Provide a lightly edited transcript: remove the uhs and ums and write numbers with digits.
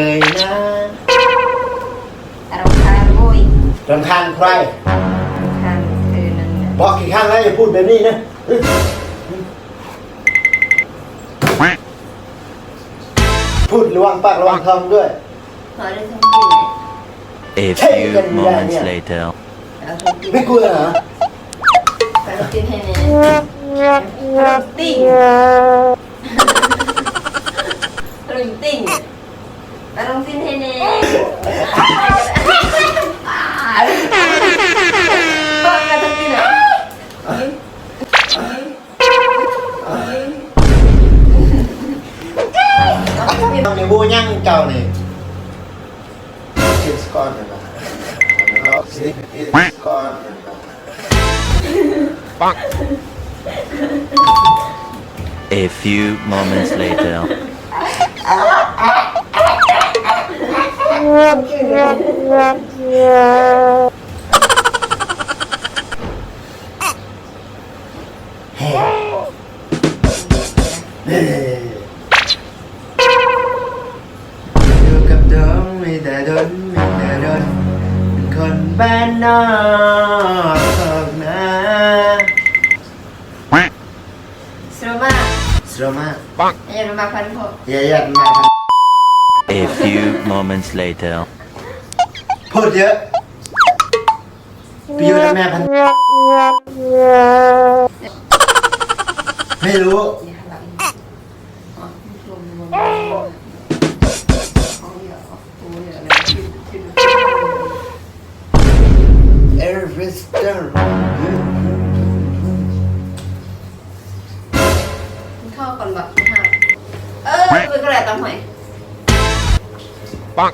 เลยนะรำคาญโว้ยรำคาญใครรำคาญนั่นบอกกี่ครั้งแล้วอย่าพูดแบบนี้นะพูดระวังปากระวังคำด้วยขอได้ทั้งที่ไหน A few moments later ไม่กลัวเหรอขนมจีนให้แน่ขนมติ้งขนมติ้งขนมจีนให้แน่บ้านกันทั้งที่ไหนต้องในบูยั่งเก่านี่คิดสกอร์นะครับแล้วสิสกอร์ปัง A few moments laterอยู่กับดงไม่แต่ดนไม่แต่ดนเป็นคนบ้านนอกนะสโลมาสโลมาปัง อย่าลืมมาพันพกอย่ามา A few moments later พูดเยอะไปอยู่กับแม่พันไม่รู้ เอร์เวสเตอร์เข้าก่อนแบบไม่ห้ามเป็นกระไรตำหอยปัง